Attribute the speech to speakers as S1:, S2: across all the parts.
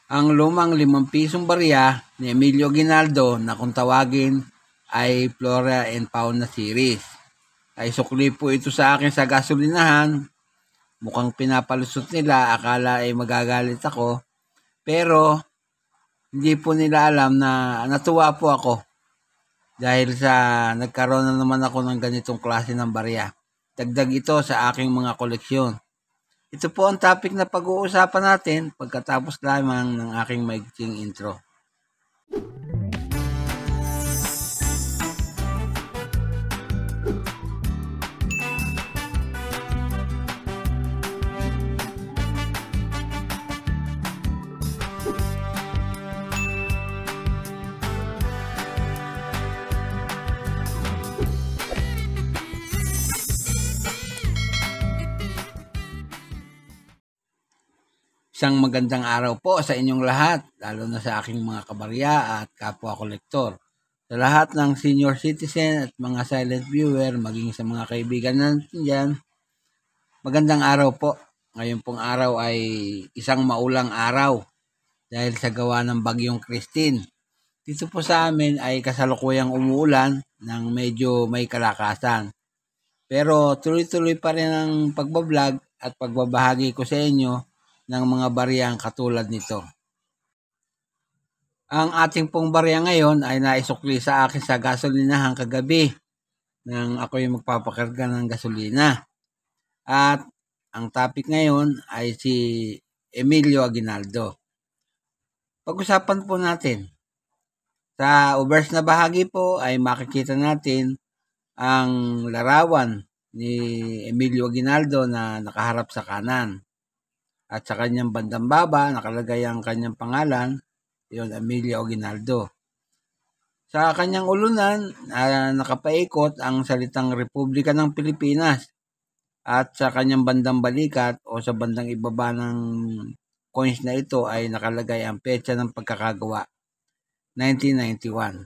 S1: Ang lumang 5 pisong barya ni Emilio Aguinaldo na kung tawagin ay Flora and Fauna Series. Ay sukli po ito sa akin sa gasolinahan. Mukhang pinapalusot nila, akala ay magagalit ako. Pero hindi po nila alam na natuwa po ako dahil sa nagkaroon na naman ako ng ganitong klase ng barya. Dagdag ito sa aking mga koleksyon. Ito po ang topic na pag-uusapan natin pagkatapos lamang ng aking maigting intro. Isang magandang araw po sa inyong lahat, lalo na sa aking mga kabarya at kapwa kolektor. Sa lahat ng senior citizen at mga silent viewer, maging sa mga kaibigan natin dyan, magandang araw po. Ngayon pong araw ay isang maulang araw dahil sa gawa ng bagyong Christine. Dito po sa amin ay kasalukuyang umuulan ng medyo may kalakasan. Pero tuloy-tuloy pa rin ang pagbablog at pagbabahagi ko sa inyo ng mga baryang katulad nito. Ang ating pong barya ngayon ay naisukli sa akin sa gasolinahan kagabi nang ako'y magpapakarga ng gasolina. At ang topic ngayon ay si Emilio Aguinaldo. Pag-usapan po natin. Sa obverse na bahagi po ay makikita natin ang larawan ni Emilio Aguinaldo na nakaharap sa kanan. At sa kanyang bandang baba, nakalagay ang kanyang pangalan, yun, Emilio Aguinaldo. Sa kanyang ulunan, nakapaikot ang salitang Republika ng Pilipinas. At sa kanyang bandang balikat o sa bandang ibaba ng coins na ito ay nakalagay ang petsa ng pagkakagawa, 1991.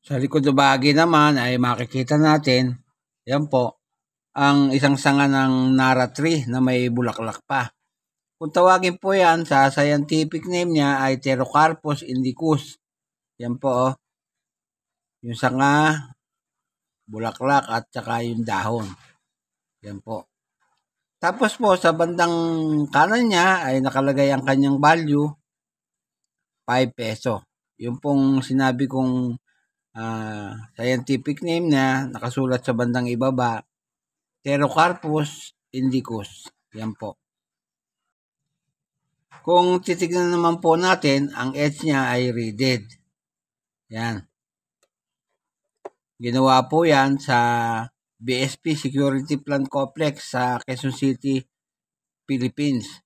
S1: Sa likod na bahagi naman ay makikita natin, yan po, ang isang sanga ng Nara tree na may bulaklak pa. Kung tawagin po yan, sa scientific name niya ay Pterocarpus indicus. Yan po, yung sanga, bulaklak at saka yung dahon. Yan po. Tapos po, sa bandang kanan niya ay nakalagay ang kanyang value, 5 peso. Yung pong sinabi kong scientific name niya, nakasulat sa bandang ibaba, Pterocarpus indicus. Yan po. Kung titignan naman po natin, ang edge niya ay reeded. Yan. Ginawa po yan sa BSP Security Plant Complex sa Quezon City, Philippines.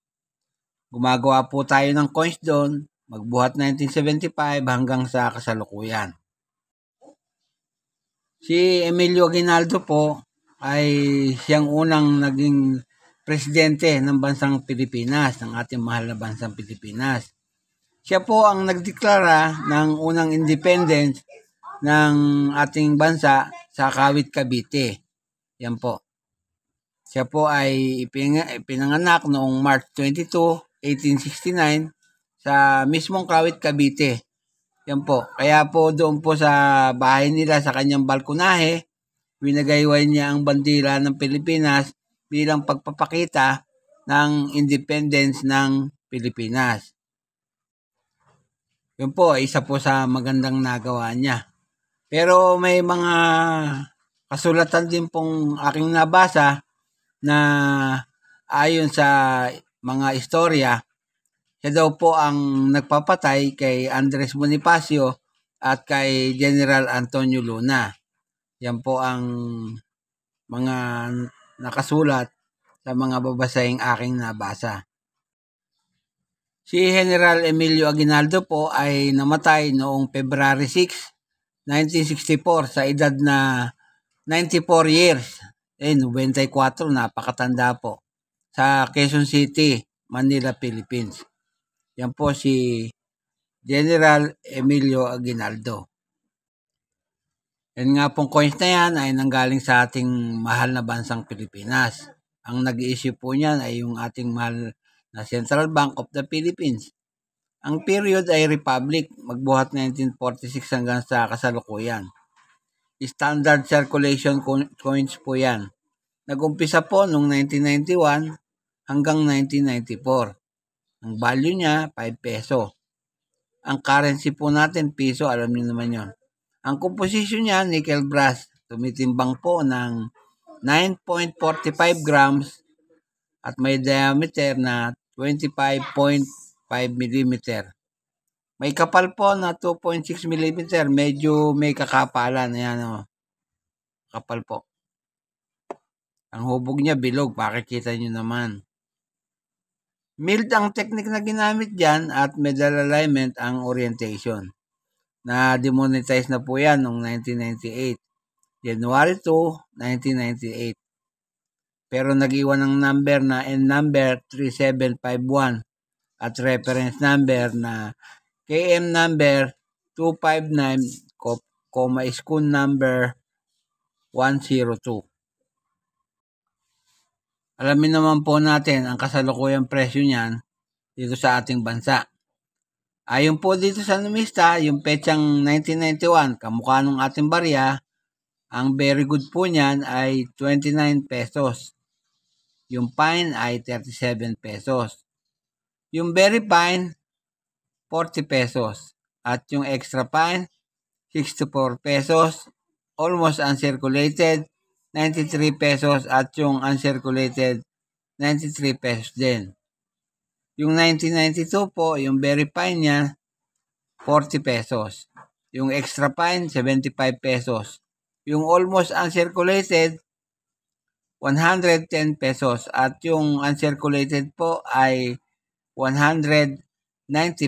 S1: Gumagawa po tayo ng coins doon, magbuhat 1975 hanggang sa kasalukuyan. Si Emilio Aguinaldo po ay siyang unang naging presidente ng bansang Pilipinas, ng ating mahal na bansang Pilipinas. Siya po ang nagdeklara ng unang independence ng ating bansa sa Kawit, Cavite. Yan po. Siya po ay ipinanganak noong March 22, 1869 sa mismong Kawit, Cavite. Yan po. Kaya po doon po sa bahay nila sa kanyang balkonahe, winagayway niya ang bandila ng Pilipinas bilang pagpapakita ng independence ng Pilipinas. Yun po, isa po sa magandang nagawa niya. Pero may mga kasulatan din pong aking nabasa na ayon sa mga istorya, siya daw po ang nagpapatay kay Andres Bonifacio at kay General Antonio Luna. Yan po ang mga nakasulat sa mga babasahing aking nabasa. Si General Emilio Aguinaldo po ay namatay noong February 6, 1964 sa edad na 94 years. 94, napakatanda po. Sa Quezon City, Manila, Philippines. Yan po si General Emilio Aguinaldo. Yan nga pong coins na yan ay nanggaling sa ating mahal na bansang Pilipinas. Ang nag-i-issue po niyan ay yung ating mahal na Central Bank of the Philippines. Ang period ay Republic, magbuhat 1946 hanggang sa kasalukuyan. Standard circulation coins po yan. Nag-umpisa po noong 1991 hanggang 1994. Ang value niya, 5 peso. Ang currency po natin, piso, alam niyo naman yon. Ang composition niya, nickel brass. Tumitimbang po ng 9.45 grams at may diameter na 25.5 mm. May kapal po na 2.6 mm. Medyo may kakapalan. Ayan o. Kapal po. Ang hubog niya bilog. Pakikita nyo naman. Milled ang technique na ginamit dyan at medal alignment ang orientation. Na demonetize na po yan noong 1998. January 2, 1998. Pero nag-iwan ng number na N number 3751 at reference number na KM number 259, school number 102. Alamin naman po natin ang kasalukuyang presyo niyan dito sa ating bansa. Ayon po dito sa numista, yung petsang 1991, kamukha ng ating barya, ang very good po niyan ay 29 pesos. Yung fine ay 37 pesos. Yung very fine, 40 pesos. At yung extra fine, 64 pesos. Almost uncirculated, 93 pesos. At yung uncirculated, 93 pesos din. Yung 1992 po, yung very fine niya, 40 pesos. Yung extra fine, 75 pesos. Yung almost uncirculated, 110 pesos. At yung uncirculated po ay 190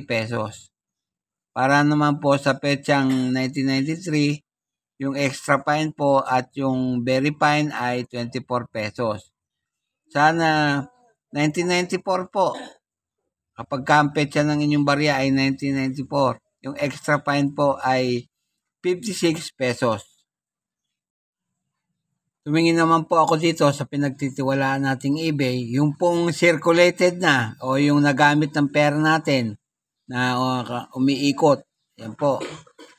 S1: pesos. Para naman po sa petsang 1993, yung extra fine po at yung very fine ay 24 pesos. Sana 1994 po. Kapag ang petsa ng inyong barya ay 1994, yung extra fine po ay 56 pesos. Tumingin naman po ako dito sa pinagtitiwalaan nating eBay, yung pong circulated na o yung nagamit ng pera natin na umiikot. Yan po.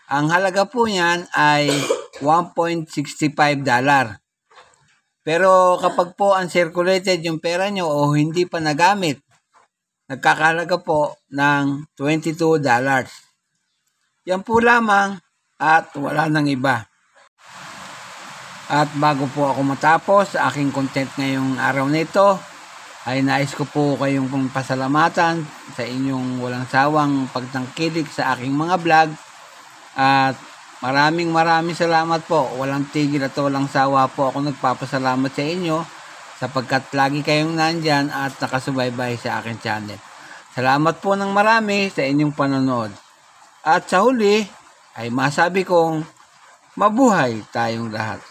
S1: Ang halaga po niyan ay $1.65. Pero kapag po uncirculated yung pera nyo o hindi pa nagamit, nagkakahalaga po ng $22. Yan po lamang at wala nang iba. At bago po ako matapos sa aking content ngayong araw nito, ay nais ko po kayong pasalamatan sa inyong walang sawang pagtangkilik sa aking mga vlog. At maraming salamat po. Walang tigil at walang sawa po ako nagpapasalamat sa inyo sapagkat lagi kayong nandyan at nakasubaybay sa aking channel. Salamat po ng marami sa inyong panonood. At sa huli ay masabi kong mabuhay tayong lahat.